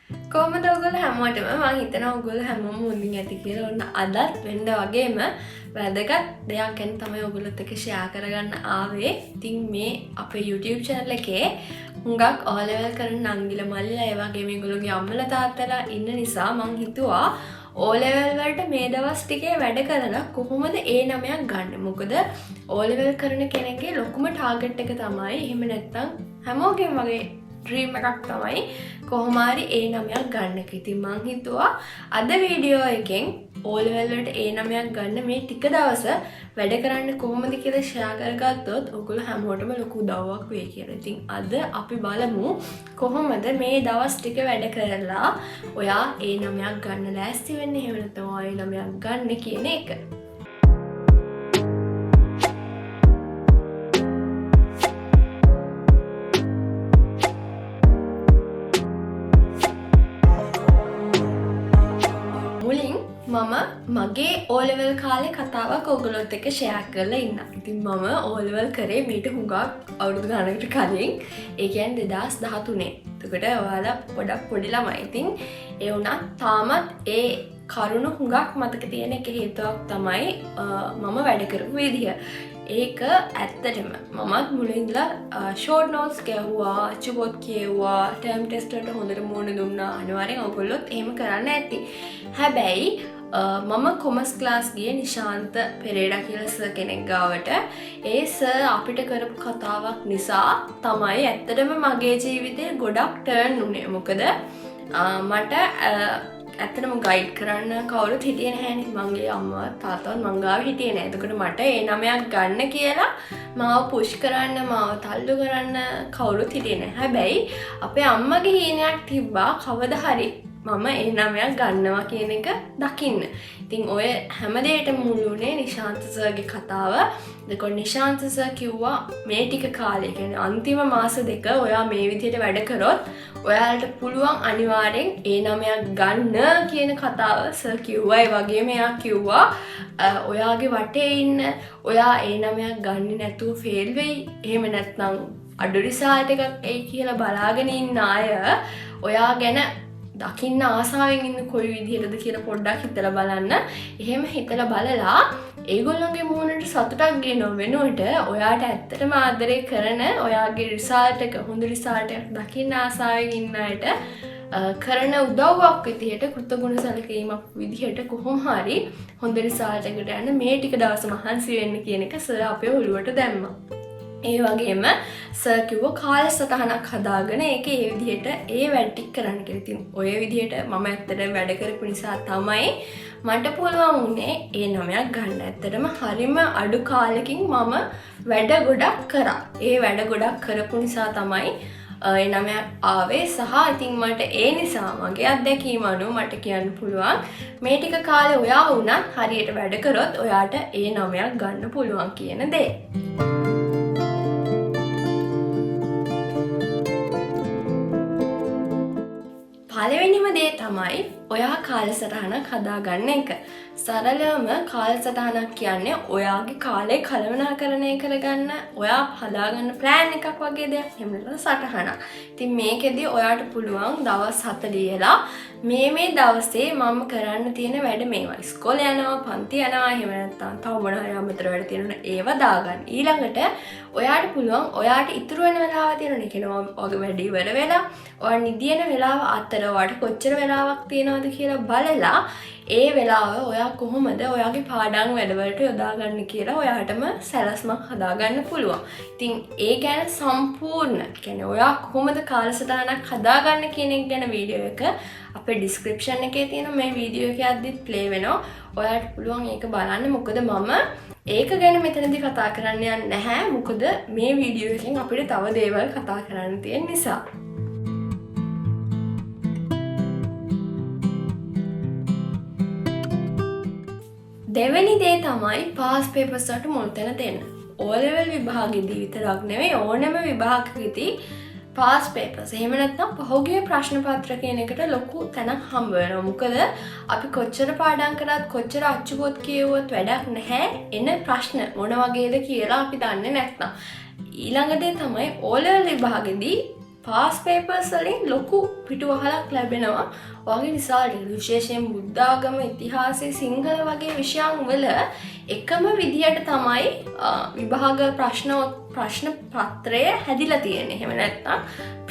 කොහොමද ඔයගොල්ලෝ හැමෝටම මම හිතනවා ඔයගොල්ලෝ හැමෝම මුලින් ඇති කියලා. ඔන්න අදත් වෙන්න වගේම වැදගත් දෙයක් ගැන තමයි ඔයගොල්ලොත් එක්ක ෂෙයා කරගන්න ආවේ. ඉතින් මේ අපේ YouTube channel එකේ හුඟක් O level කරන නංගිලා මල්ලිලා ඒ වගේ මේගොල්ලෝගේ අම්මලා තාත්තලා ඉන්න නිසා මං හිතුවා O level වලට මේ දවස් ටිකේ වැඩ කරලා කොහොමද A9ක් ගන්න. මොකද O level කරන කෙනෙක්ගේ ලොකුම ටාගට් එක තමයි එහෙම නැත්නම් හැමෝගෙම වගේ ඩ්‍රීම් එකක් තමයි කොහොම හරි A9ක් ගන්න එක. ඉතින් මං හිතුවා අද වීඩියෝ එකෙන් O level වලට A9ක් ගන්න මේ ටික දවස වැඩ කරන්න කොහොමද කියලා ෂෙයා කරගත්තොත් ඔයගොල්ලෝ හැමෝටම ලොකු උදව්වක් වෙයි කියලා. ඉතින් අද අපි බලමු කොහොමද මේ දවස් ටික වැඩ කරලා ඔයා A9ක් ගන්න ලෑස්ති වෙන්නේ, එහෙම නැත්නම් ඔයා A9ක් ගන්න කියන එක. මම මගේ O level කාලේ කතාවක් ඔයගොල්ලොත් එක්ක ෂෙයා කරලා ඉන්නම්. ඉතින් මම O level කරේ මීට හුඟක් අවුරුදු ගණනකට කලින්. ඒ කියන්නේ 2013. එතකොට ඔයාලා පොඩක් පොඩි ළමයි. ඉතින් ඒ වුණත් තාමත් ඒ කරුණු හුඟක් මතක තියෙන එක හේතුවක් තමයි මම වැඩ කරපු විදිය. ඒක ඇත්තටම මමත් මුලින් ඉඳලා ෂෝට් නෝට්ස් කියවුවා, අච්චුපොත් කියවුවා, ටර්ම් ටෙස්ට් වලට හොඳට මුහුණ දුන්නා. අනිවාර්යෙන් ඔයගොල්ලොත් එහෙම කරන්න ඇති. හැබැයි මම කොමර්ස් ක්ලාස් ගියේ නිශාන්ත පෙරේරා කියලා සර් කෙනෙක් ගාවට. ඒ සර් අපිට කරපු කතාවක් නිසා තමයි ඇත්තටම මගේ ජීවිතේ ගොඩක් ටර්න් උනේ. මොකද මට ඇත්තටම ගයිඩ් කරන්න කවුරුත් හිටියේ නැහැනේ. මගේ අම්මා තාත්තවත් මං ගාව හිටියේ නැහැ. එතකොට මට A9ක් ගන්න කියලා මාව පුෂ් කරන්න, මාව තල්ලු කරන්න කවුරුත් හිටියේ නැහැ. හැබැයි අපේ අම්මගේ හීනයක් තිබ්බා කවදා හරි මම A9ක් ගන්නවා කියන එක දකින්න. ඉතින් ඔය හැම දෙයකටම මුල් වුණේ නිශාන්ත සර්ගේ කතාව. එතකොට නිශාන්ත සර් කිව්වා මේ ටික කාලේ කියන්නේ අන්තිම මාස දෙක ඔයා මේ විදිහට වැඩ කරොත් ඔයාලට පුළුවන් අනිවාර්යෙන් A9ක් ගන්න කියන කතාව සර් කිව්වා. ඒ වගේම එයා කිව්වා ඔයාගේ වටේ ඉන්න ඔයා A9ක් ගන්නේ නැතුව ෆේල් වෙයි. එහෙම නැත්නම් අඩු රිසල්ට් එකක් එයි කියලා බලාගෙන ඉන්න අය ඔයා ගැන දකින්න ආසාවෙන් ඉන්න කොයි විදිහටද කියලා පොඩ්ඩක් හිතලා බලන්න. එහෙම හිතලා බලලා ඒගොල්ලෝගේ මූණට සතුටක් ගේනව වෙනුවට ඔයාට ඇත්තටම ආදරය කරන ඔයාගේ රිසල්ට් එක හොඳ රිසල්ට් එකක් දකින්න ආසාවෙන් ඉන්න අයට කරන උදව්වක් විදිහට කෘතගුණ සැලකීමක් විදිහට කොහොම හරි හොඳ රිසල්ට් එකකට යන්න මේ ටික දවස් මහන්සි වෙන්න කියන එක සර් අපේ ඔළුවට දැම්මා. ඒ වගේම සර් කිව්ව කාලසටහනක් හදාගෙන ඒකේ ඒ විදිහට ඒ වැඩ ටික කරන්න කියලා. ඉතින් ඔය විදිහට මම ඇත්තටම වැඩ කරපු නිසා තමයි මට පුළුවන් වුණේ A9ක් ගන්න. ඇත්තටම හරිම අඩු කාලෙකින් මම වැඩ ගොඩක් කරා. ඒ වැඩ ගොඩක් කරපු නිසා තමයි A9ක් ආවේ. සහ ඉතින් මට ඒ නිසා මගේ අත්දැකීම අනුව මට කියන්න පුළුවන් මේ ටික කාලේ ඔයා වුණත් හරියට වැඩ කරොත් ඔයාට A9ක් ගන්න පුළුවන් කියන දේ. පළවෙනිම දේ තමයි ඔයා කාලසටහනක් හදාගන්න එක. සරලවම කාලසටහනක් කියන්නේ ඔයාගේ කාලය කළමනාකරණය කරගන්න ඔයා හදාගන්න ප්ලෑන් එකක් වගේ දෙයක්. එහෙම නැත්නම් සටහනක්. ඉතින් මේකෙදි ඔයාට පුළුවන් දවස් 7 ලියලා මේ දවසේ මම කරන්න තියෙන වැඩ මේවා. ඉස්කෝලේ යනවා, පන්ති යනවා, එහෙම නැත්නම් තව මොන හරි අමතර වැඩ තියෙනවා ඒව දාගන්න. ඊළඟට ඔයාට පුළුවන් ඔයාට ඉතුරු වෙන වෙලාව තියෙනවා. ඒ කියන්නේ ඔයාගේ වැඩ ඉවර වෙලා ඔයා නිදින වෙලාව අතර ඔයාට කොච්චර වෙලාවක් තියෙනවද කියලා බලලා ඒ වෙලාව ඔයා කොහොමද ඔයාගේ පාඩම් වැඩවලට යොදාගන්න කියලා ඔයාටම සැලැස්මක් හදාගන්න පුළුවන්. ඉතින් ඒ ගැන සම්පූර්ණ කියන්නේ ඔයා කොහොමද කාලසටහනක් හදාගන්න කියන එක ගැන වීඩියෝ එක අපේ ඩිස්ක්‍රිප්ෂන් එකේ තියෙන මේ වීඩියෝ එක අද්දිත් ප්ලේ වෙනවා. ඔයාට පුළුවන් ඒක බලන්න. මොකද මම ඒක ගැන මෙතනදී කතා කරන්න යන්නේ නැහැ. මොකද මේ වීඩියෝ එකෙන් අපිට තව දේවල් කතා කරන්න තියෙන නිසා. දෙවෙනි දේ තමයි පාස් පේපර්ස් වලට මුල් තැන දෙන්න. O level විභාගෙදී විතරක් නෙවෙයි ඕනෑම විභාගකෙදී පාස් පේපර්ස්. එහෙම නැත්නම් පහුගිය ප්‍රශ්න පත්‍ර කියන එකට ලොකු තැනක් හම්බ වෙනවා. මොකද අපි කොච්චර පාඩම් කරත් කොච්චර අච්චුපොත් කියවුවත් වැඩක් නැහැ. එන ප්‍රශ්න මොන වගේද කියලා අපි දන්නේ නැත්නම්. ඊළඟ දේ තමයි O level විභාගෙදී පාස් පේපර්ස් වලින් ලොකු පිටුවහලක් ලැබෙනවා. ඔයගේ විශාල විශේෂයෙන් බුද්ධ ආගම ඉතිහාසය සිංහල වගේ විෂයන් වල එකම විදියට තමයි විභාග ප්‍රශ්න පත්‍රය හැදිලා තියෙන්නේ. එහෙම නැත්නම්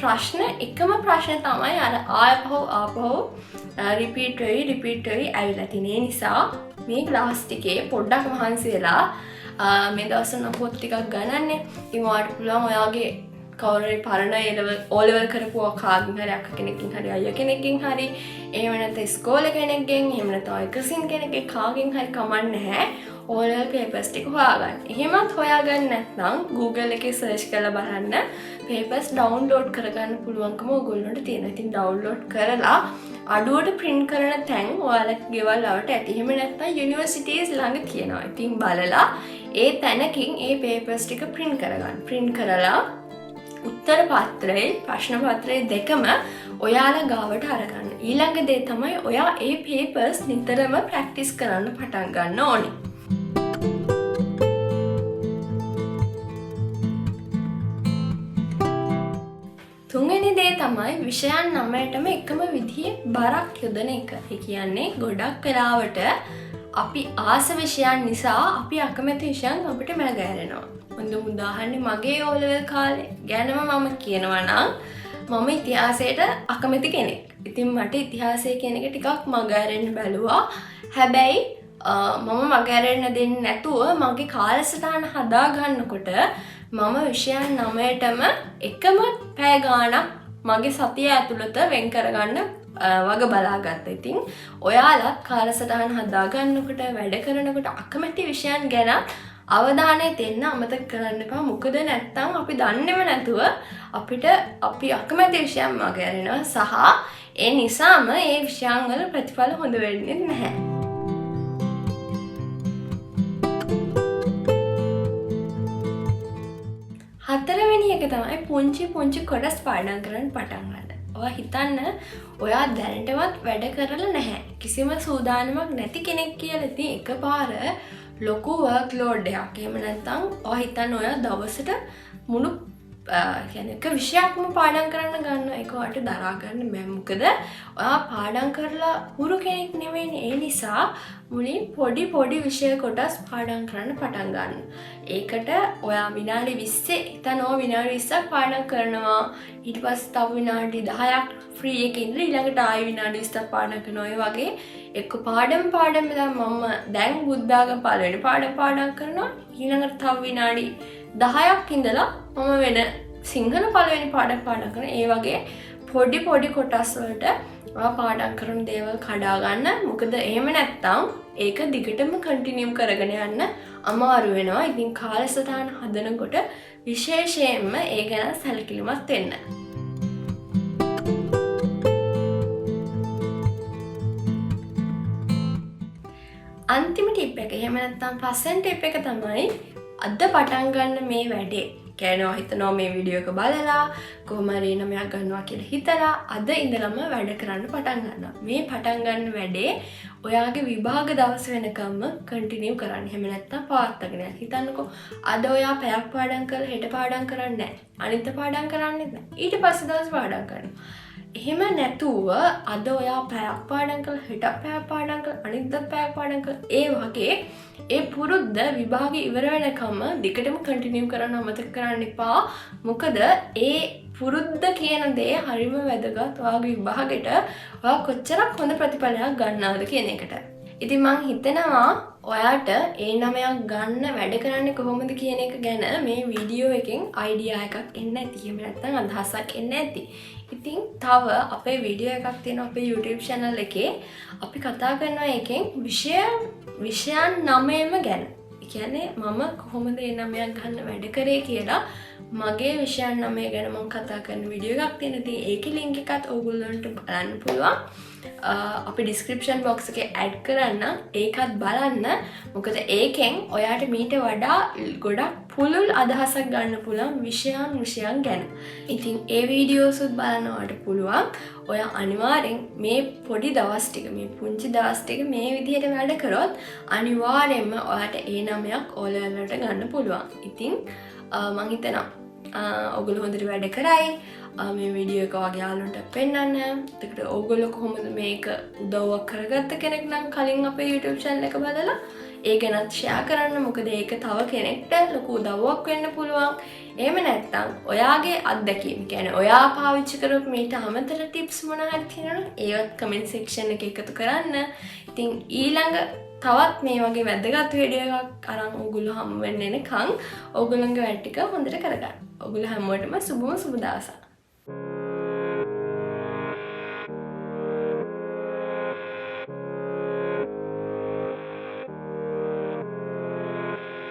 ප්‍රශ්න එකම ප්‍රශ්න තමයි අර ආපහු රිපීට් වෙවි ඇවිල්ලා තියෙන නිසා මේ ක්ලාස් ටිකේ පොඩ්ඩක් මහන්සි වෙලා මේ දවස්වල පොත් ටිකක් ගණන්නේ. ඉතින් ඔයාලට පුළුවන් ඔයාගේ කවුරුරි පරණ O level කරපු කාගෙන් හරි අක්ක කෙනෙක්ගෙන් හරි අයියා කෙනෙක්ගෙන් හරි එහෙම නැත්නම් ඉස්කෝලේ කෙනෙක්ගෙන් එහෙම නැත්නම් එකසින් කෙනෙක්ගේ කාගෙන් හරි කමන්නේ නැහැ O level papers ටික හොයාගන්න. එහෙමත් හොයාගන්න නැත්නම් Google එකේ search කරලා බලන්න papers download කරගන්න පුළුවන්කම ඔයගොල්ලන්ට තියෙනවා. ඉතින් download කරලා අඩුවට print කරන තැන් ඔයාලගේ ගෙවල් වලට ඇති. එහෙම නැත්නම් universities ළඟ තියෙනවා. ඉතින් බලලා ඒ තැනකින් ඒ papers ටික print කරගන්න. print කරලා උත්තර පත්‍රයේ ප්‍රශ්න පත්‍රයේ දෙකම ඔයාලා ගාවට අරගන්න. ඊළඟ දේ තමයි ඔයා ඒ papers නිතරම practice කරන්න පටන් ගන්න ඕනේ. තුන්වෙනි දේ තමයි විෂයන් 9ටම එකම විදිහේ බරක් යොදන එක. ඒ කියන්නේ ගොඩක් වෙලාවට අපි ආස විෂයන් නිසා අපි අකමැති විෂයන් අපිට මගහැරෙනවා. හොඳම උදාහරණේ මගේ O level කාලේ ගැනම මම කියනවා නම් මම ඉතිහාසයට අකමැති කෙනෙක්. ඉතින් මට ඉතිහාසය කියන එක ටිකක් මගහැරෙන්න බැලුවා. හැබැයි මම මගහැරෙන්න දෙන්නේ නැතුව මගේ කාලසටහන හදා ගන්නකොට මම විෂයන් 9ටම එකම පැය ගාණක් මගේ සතිය ඇතුළත වෙන් කරගන්න වග බලාගත්තා. ඉතින් ඔයාලත් කාලසටහන හදා ගන්නකොට වැඩ කරනකොට අකමැති විෂයන් ගැන අවධානය දෙන්න අමතක කරන්න එපා. මොකද නැත්තම් අපි දන්නේම නැතුව අපි අකමැති විෂයන් මගහැරෙනවා සහ ඒ නිසාම ඒ විෂයන් වල ප්‍රතිඵල හොඳ වෙන්නේ නැහැ. හතරවෙනි එක තමයි පුංචි කොටස් පාඩම් කරන්න පටන් ගන්න. ඔයා හිතන්න ඔයා දැනටවත් වැඩ කරලා නැහැ. කිසිම සූදානමක් නැති කෙනෙක් කියලා ඉතින් එකපාර ලොකු වර්ක් ලෝඩ් එකක්. එහෙම නැත්නම් ඔයා හිතන්න ඔයා දවසට මුළු කියන්නේ එක විෂයක්ම පාඩම් කරන්න ගන්නවා. ඒක ඔයාට දරා ගන්න බෑ. මොකද ඔයා පාඩම් කරලා හුරු කෙනෙක් නෙවෙයිනේ. ඒ නිසා මුලින් පොඩි විෂය කොටස් පාඩම් කරන්න පටන් ගන්න. ඒකට ඔයා විනාඩි 20 හිතන්න ඔයා විනාඩි 20ක් පාඩම් කරනවා. ඊට පස්සේ තව විනාඩි 10ක් ෆ්‍රී එකකින් ඉඳලා ඊළඟට ආයෙ විනාඩි 20ක් පාඩම් කරනවා. ඒ වගේ එක්ක පාඩම් මම දැන් බුද්ධාගම පළවෙනි පාඩම් කරනවා. ඊළඟට තව විනාඩි 10ක් ඉඳලා මම වෙන සිංහල පළවෙනි පාඩම් කරනවා. ඒ වගේ පොඩි කොටස් වලට ඔයා පාඩම් කරන දේවල් කඩා ගන්න. මොකද එහෙම නැත්තම් ඒක දිගටම කන්ටිනියු කරගෙන යන්න අමාරු වෙනවා. ඉතින් කාලසටහන හදනකොට විශේෂයෙන්ම ඒ ගැන සැලකිලිමත් වෙන්න. අන්තිම ටිප් එක එහෙම නැත්නම් පස්සෙන් ටිප් එක තමයි අද පටන් ගන්න මේ වැඩේ. කියනවා හිතනවා මේ වීඩියෝ එක බලලා කොහොම හරි නමයක් ගන්නවා කියලා හිතලා අද ඉඳලම වැඩ කරන්න පටන් ගන්නවා. මේ පටන් ගන්න වැඩේ ඔයාගේ විභාග දවස් වෙනකම්ම කන්ටිනියු කරන්න. එහෙම නැත්නම් පවත්වාගෙන යන්න. හිතන්නකෝ අද ඔයා පැයක් පාඩම් කරලා හෙට පාඩම් කරන්නේ නැහැ. අනිත් පාඩම් කරන්නේ නැහැ. ඊට පස්සේ දවස් පාඩම් කරනවා. එහෙම නැතුව අද ඔයා පැයක් පාඩම් කරලා හෙට පැයක් පාඩම් කරලා අනිද්දාත් පැයක් පාඩම් කරලා ඒ වගේ ඒ පුරුද්ද විභාගෙ ඉවර වෙනකම් දිගටම කන්ටිනියු කරන්න අමතක කරන්න එපා. මොකද ඒ පුරුද්ද කියන දේ හරිම වැදගත් ඔයාගේ විභාගෙට ඔයා කොච්චරක් හොඳ ප්‍රතිඵලයක් ගන්නවද කියන එකට. ඉතින් මං හිතනවා ඔයාට A9ක් ගන්න වැඩ කරන්නේ කොහොමද කියන එක ගැන මේ වීඩියෝ එකෙන් අයිඩියා එකක් එන්න ඇති. එහෙම නැත්නම් අදහසක් එන්න ඇති. ඉතින් තව අපේ වීඩියෝ එකක් තියෙනවා අපේ YouTube channel එකේ. අපි කතා කරනවා එකෙන් විෂයන් 9ම ගැන. ඒ කියන්නේ මම කොහොමද A9ක් ගන්න වැඩ කරේ කියලා මගේ විෂයන් 9 ගැන මම කතා කරන වීඩියෝ එකක් තියෙනවා. ඉතින් ඒකේ link එකත් ඕගොල්ලන්ට බලන්න පුළුවන්. අපි description box එකේ add කරන්න ඒකත් බලන්න. මොකද ඒකෙන් ඔයාට මීට වඩා ගොඩක් පුළුල් අදහසක් ගන්න පුළුවන් විෂයන් ගැන. ඉතින් ඒ වීඩියෝස් උත් බලන්නවට පුළුවන්. ඔයා අනිවාර්යෙන් මේ පොඩි දවස් ටික මේ පුංචි දවස් ටික මේ විදිහට වැඩ කරොත් අනිවාර්යෙන්ම ඔයාට A9ක් O level වලට ගන්න පුළුවන්. ඉතින් මම හිතනවා ඔගොල්ලෝ හොඳට වැඩ කරයි. මේ වීඩියෝ එක වගේ යාළුවන්ට පෙන්නන්න. එතකොට ඕගොල්ලෝ කොහොමද මේක උදව්වක් කරගත්ත කෙනෙක් නම් කලින් අපේ YouTube channel එක බලලා ඒ ගැනත් ෂෙයා කරන්න. මොකද ඒක තව කෙනෙක්ට ලොකු උදව්වක් වෙන්න පුළුවන්. එහෙම නැත්නම් ඔයාගේ අත්දැකීම් කියන්නේ ඔයා පාවිච්චි කරපු මීට අමතර ටිප්ස් මොනවා හරි තියෙනවනම් ඒවත් කමෙන්ට් සෙක්ෂන් එකේ එකතු කරන්න. ඉතින් ඊළඟ තවත් මේ වගේ වැදගත් වීඩියෝ එකක් අරන් ඕගොල්ලෝ හමු වෙන්න එනකන් ඕගොල්ලන්ගේ වැඩ ටික හොඳට කරගන්න. ඕගොල්ලෝ හැමෝටම සුබම සුබ දවසක්.